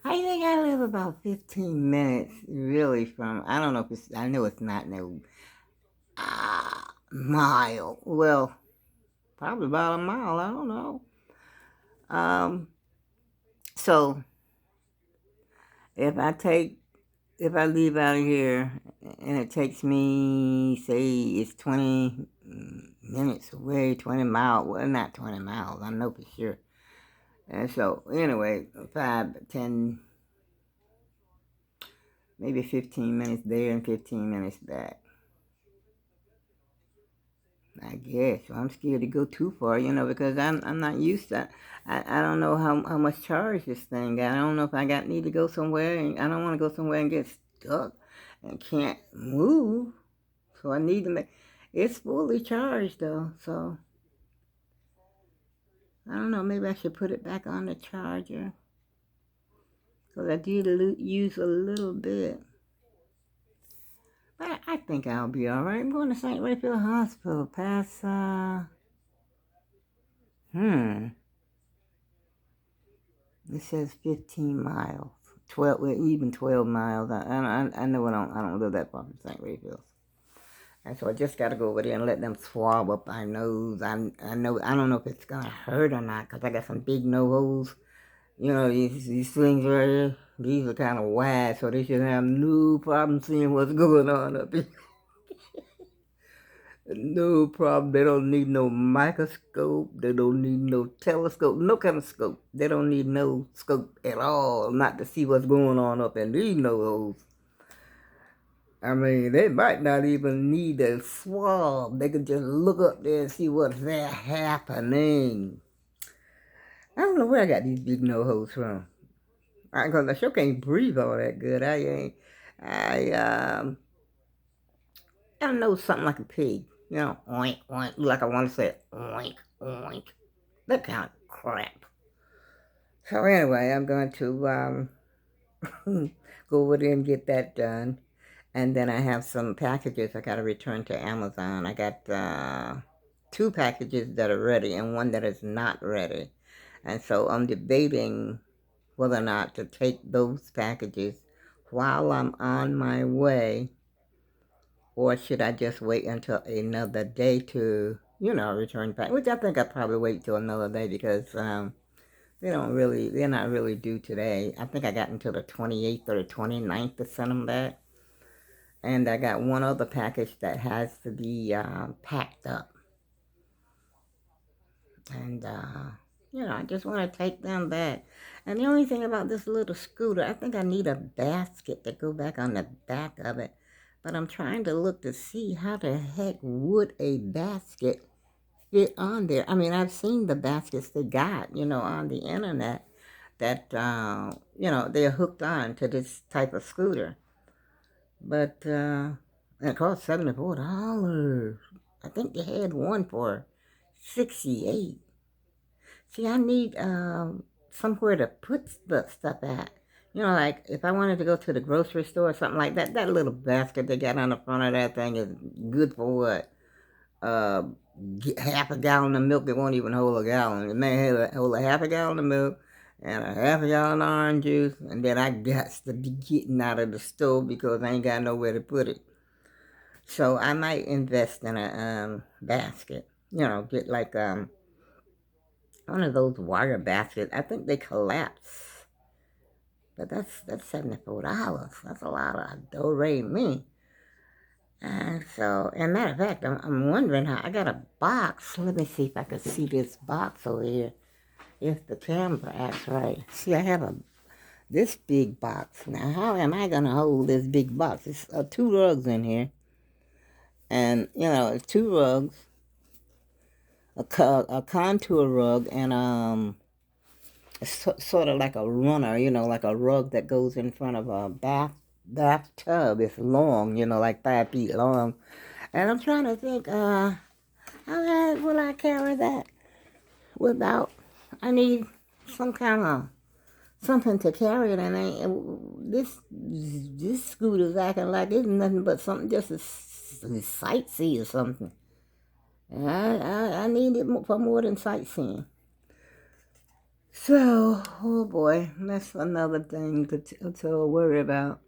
I think I live about 15 minutes, really, from, I don't know if it's, I know it's not no mile. Well, probably about a mile, I don't know. Um, so if I take, if I leave out of here and it takes me, say, it's 20 minutes away, 20 miles, well, not 20 miles, I know for sure. And so, anyway, 5, 10, maybe 15 minutes there and 15 minutes back. I guess. I'm scared to go too far, because I'm not used to. I don't know how much charge this thing got. I don't know if I need to go somewhere, and I don't want to go somewhere and get stuck and can't move. So I need to make. It's fully charged though, so I don't know. Maybe I should put it back on the charger because I did use a little bit. But I think I'll be all right. I'm going to St. Raphael Hospital. Past hmm. It says 15 miles. 12, well, even 12 miles. I know I don't live that far from St. Raphael's. And so I just got to go over there and let them swab up my nose. I know, I don't know if it's going to hurt or not because I got some big nose holes. These things right here, these are kind of wide, so they should have no problem seeing what's going on up here. No problem. They don't need no microscope. They don't need no telescope. No kind of scope. They don't need no scope at all. Not to see what's going on up in these nose. I mean, they might not even need a swab. They could just look up there and see what's there happening. I don't know where I got these big nose holes from. Because I sure can't breathe all that good. I know something like a pig. Oink, oink, like I want to say oink, oink. That kind of crap. So anyway, I'm going to go over there and get that done. And then I have some packages I got to return to Amazon. I got 2 packages that are ready and one that is not ready. And so I'm debating whether or not to take those packages while I'm on my way, or should I just wait until another day to, return back? Which I think I'll probably wait till another day because they're not really due today. I think I got until the 28th or the 29th to send them back. And I got one other package that has to be packed up. And, I just want to take them back. And the only thing about this little scooter, I think I need a basket to go back on the back of it. But I'm trying to look to see how the heck would a basket fit on there. I mean, I've seen the baskets they got, on the internet that, they're hooked on to this type of scooter. But it cost $74. I think they had one for 68. See, I need somewhere to put the stuff at. Like if I wanted to go to the grocery store or something like that, that little basket they got on the front of that thing is good for what? Uh, half a gallon of milk. It won't even hold a gallon. It may hold a half a gallon of milk and a half a gallon of orange juice, and then I got to be getting out of the stove because I ain't got nowhere to put it. So I might invest in a basket. Get like one of those wire baskets. I think they collapse, but that's $74. That's a lot of do re mi. And so, and matter of fact, I'm wondering how I got a box. Let me see if I can see this box over here. If the camera acts right. See, I have this big box. Now, how am I gonna hold this big box? It's 2 rugs in here, and it's 2 rugs, a contour rug, and sort of like a runner, like a rug that goes in front of a bathtub. It's long, like 5 feet long. And I'm trying to think, how will I carry that without? I need some kind of something to carry it, and this scooter's acting like it's nothing but something just a sightsee or something. And I need it for more than sightseeing. So, oh boy, that's another thing to worry about.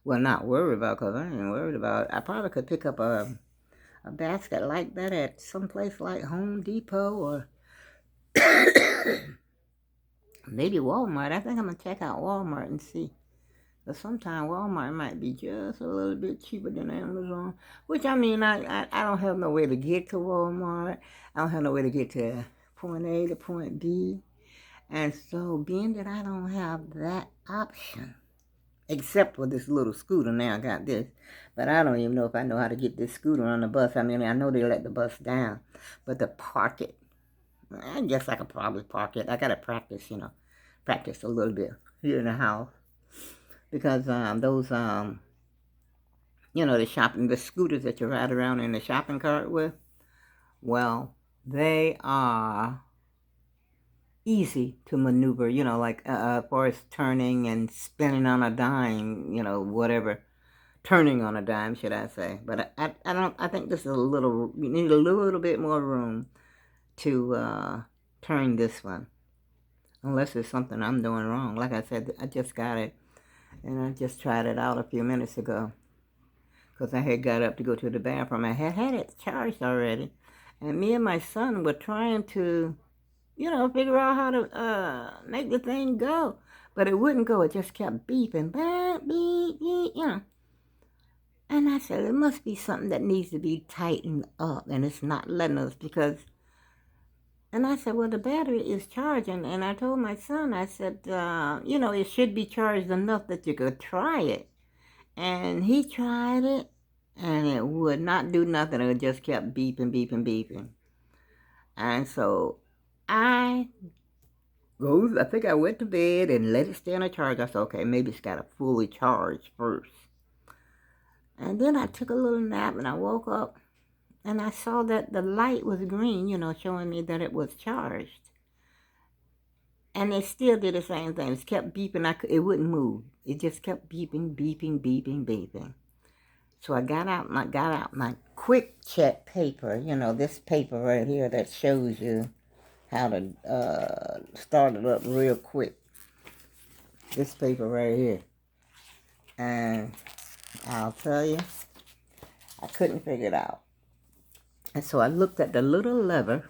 Well, not worry about, because I ain't worried about it. I probably could pick up a basket like that at some place like Home Depot or maybe Walmart. I think I'm going to check out Walmart and see. But sometimes Walmart might be just a little bit cheaper than Amazon. Which, I mean, I don't have no way to get to Walmart. I don't have no way to get to point A to point B. And so, being that I don't have that option, except for this little scooter, now I got this. But I don't even know if I know how to get this scooter on the bus. I mean, I know they let the bus down. But to park it, I guess I could probably park it. I got to practice, practice a little bit here in the house. Because the scooters that you ride around in the shopping cart with, well, they are easy to maneuver, like as far as turning and spinning on a dime, whatever. Turning on a dime, should I say. But I think this is you need a little bit more room to turn this one. Unless it's something I'm doing wrong. Like I said, I just got it, and I just tried it out a few minutes ago. Because I had got up to go to the bathroom. I had it charged already. And me and my son were trying to, figure out how to make the thing go. But it wouldn't go. It just kept beeping. Beep, beep, And I said, it must be something that needs to be tightened up. And it's not letting us because... And I said, well, the battery is charging. And I told my son, I said, it should be charged enough that you could try it. And he tried it, and it would not do nothing. It just kept beeping, beeping, beeping. And so I think I went to bed and let it stay on a charge. I said, okay, maybe it's got to fully charge first. And then I took a little nap, and I woke up, and I saw that the light was green, showing me that it was charged. And it still did the same thing. It kept beeping. It wouldn't move. It just kept beeping, beeping, beeping, beeping. So I got out my quick check paper, this paper right here that shows you how to start it up real quick. This paper right here. And I'll tell you, I couldn't figure it out. And so I looked at the little lever,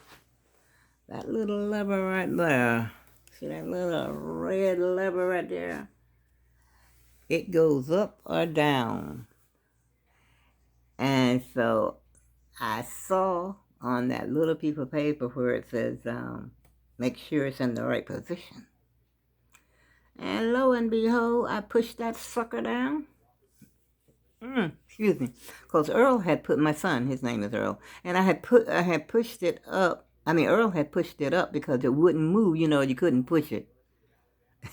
that little lever right there. See that little red lever right there? It goes up or down. And so I saw on that little piece of paper where it says, make sure it's in the right position. And lo and behold, I pushed that sucker down. Excuse me. Because Earl had put, my son, his name is Earl, and I had pushed it up. I mean, Earl had pushed it up because it wouldn't move, you couldn't push it.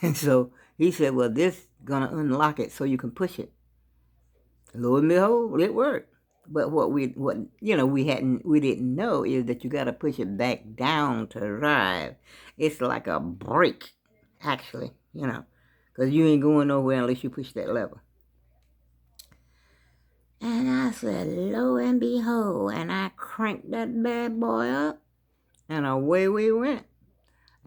And so he said, well, this is going to unlock it so you can push it. Lo and behold, it worked. But what we didn't know is that you got to push it back down to drive. It's like a brake, actually, because you ain't going nowhere unless you push that lever. And I said, lo and behold, and I cranked that bad boy up, and away we went.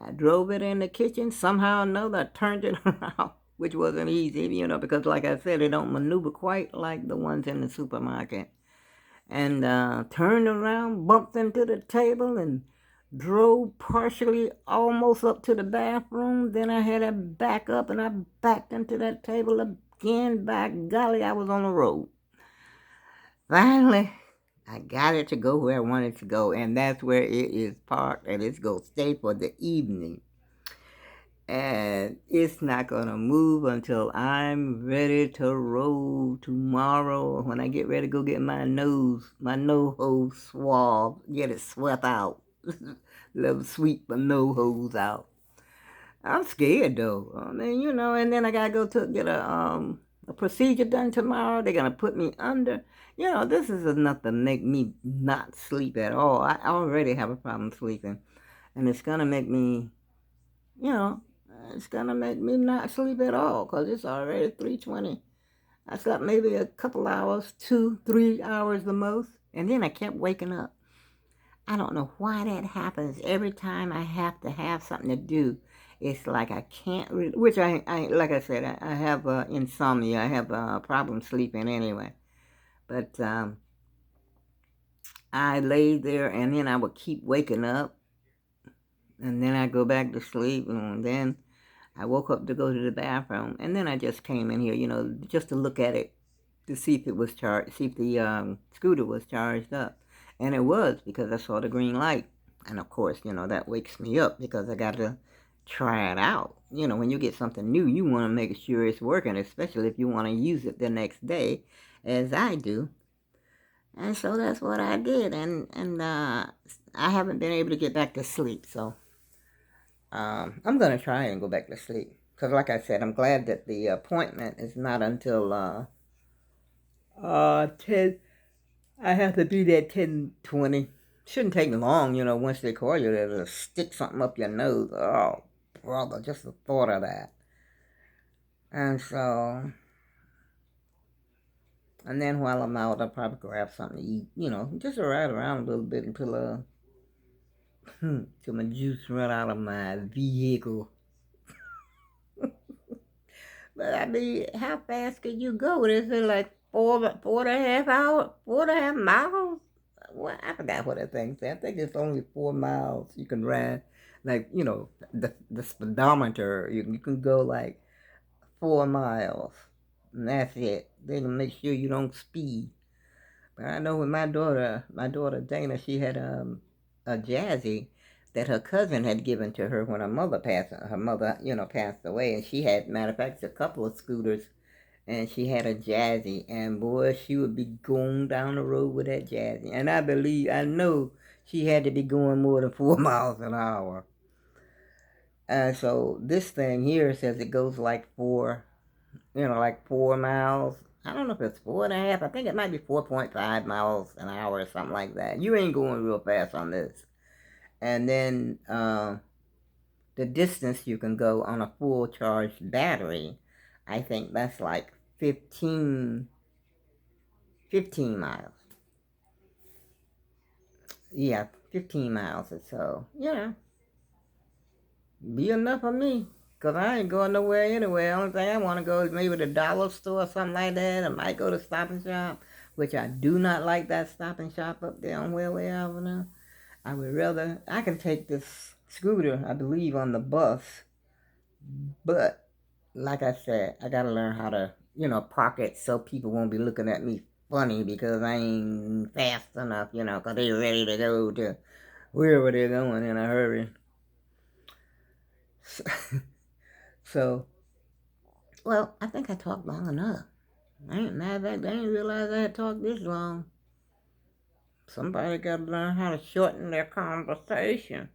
I drove it in the kitchen. Somehow or another, I turned it around, which wasn't easy, because like I said, it don't maneuver quite like the ones in the supermarket. And turned around, bumped into the table, and drove partially almost up to the bathroom. Then I had to back up, and I backed into that table again. By golly, I was on the road. Finally, I got it to go where I wanted to go, and that's where it is parked, and it's going to stay for the evening. And it's not going to move until I'm ready to roll tomorrow when I get ready to go get my nose hole swab, get it swept out. Let sweep my nose holes out. I'm scared, though. I mean, and then I got to go to get a procedure done tomorrow. They're going to put me under. This is enough to make me not sleep at all. I already have a problem sleeping. And it's going to make me, it's going to make me not sleep at all because it's already 3:20. I slept maybe a couple hours, 2-3 hours the most. And then I kept waking up. I don't know why that happens. Every time I have to have something to do, it's like I can't really, which I like I said, I have insomnia. I have problem sleeping anyway. But I lay there and then I would keep waking up and then I go back to sleep and then I woke up to go to the bathroom and then I just came in here, just to look at it to see if it was charged, see if the scooter was charged up. And it was because I saw the green light. And of course, that wakes me up because I got to try it out. When you get something new, you want to make sure it's working, especially if you want to use it the next day, as I do. And so that's what I did. And I haven't been able to get back to sleep. So I'm going to try and go back to sleep. Because like I said, I'm glad that the appointment is not until 10. I have to be there at 10:20. Shouldn't take long, once they call you, they'll stick something up your nose. Oh, brother, just the thought of that. And so, and then while I'm out, I'll probably grab something to eat, just to ride around a little bit until till my juice run out of my vehicle. But I mean, how fast can you go? Is it like 4.5 hours, 4.5 miles? Well, I forgot what that thing said. I think it's only 4 miles you can ride. Like, the speedometer, you can go like 4 miles. And that's it. Then make sure you don't speed. But I know with my daughter Dana, she had a Jazzy that her cousin had given to her when her mother, passed away. And she had, matter of fact, a couple of scooters and she had a Jazzy, and boy, she would be going down the road with that Jazzy. And I know she had to be going more than 4 miles an hour. And so this thing here says it goes like 4 miles. I don't know if it's 4.5. I think it might be 4.5 miles an hour or something like that. You ain't going real fast on this. And then the distance you can go on a full charged battery, I think that's like 15 miles. Yeah, 15 miles or so. Be enough for me. Because I ain't going nowhere anyway. The only thing I want to go is maybe the dollar store or something like that. I might go to Stop and Shop, which I do not like that Stop and Shop up there on Railway Avenue. I would rather, I can take this scooter, I believe, on the bus. But, like I said, I got to learn how to, park it so people won't be looking at me funny because I ain't fast enough, because they're ready to go to wherever they're going in a hurry. So, well, I think I talked long enough. I ain't mad at that. I didn't realize I had talked this long. Somebody got to learn how to shorten their conversation.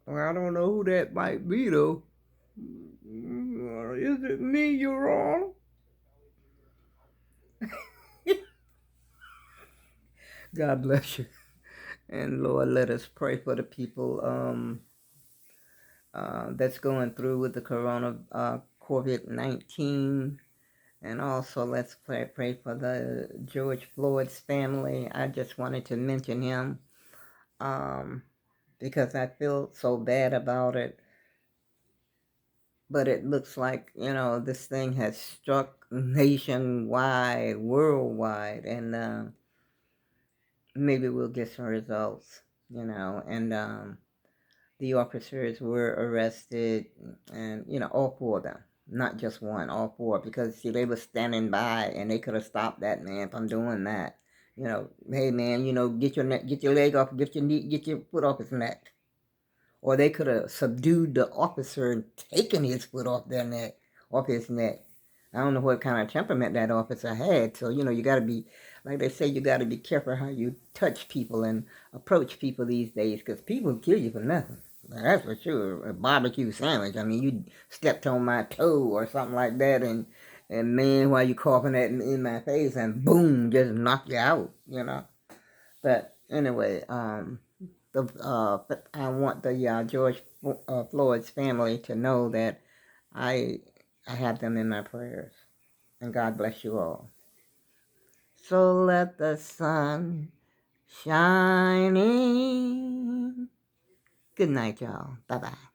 Well, I don't know who that might be, though. Is it me you're on? God bless you. And Lord, let us pray for the people that's going through with the COVID-19. And also, let's pray for the George Floyd's family. I just wanted to mention him because I feel so bad about it. But it looks like, this thing has struck nationwide, worldwide, and maybe we'll get some results, and the officers were arrested, and, all four of them, not just one, all four, because, see, they were standing by, and they could have stopped that man from doing that. Hey, man, get your leg off, get your foot off his neck. Or they could have subdued the officer and taken his foot off his neck. I don't know what kind of temperament that officer had. So, you got to be, like they say, you got to be careful how you touch people and approach people these days because people kill you for nothing. That's for sure. A barbecue sandwich. I mean, you stepped on my toe or something like that, and man, while you coughing at in my face, and boom, just knock you out, But anyway, I want the George Floyd's family to know that I have them in my prayers, and God bless you all. So let the sun shine in. Good night, y'all. Bye-bye.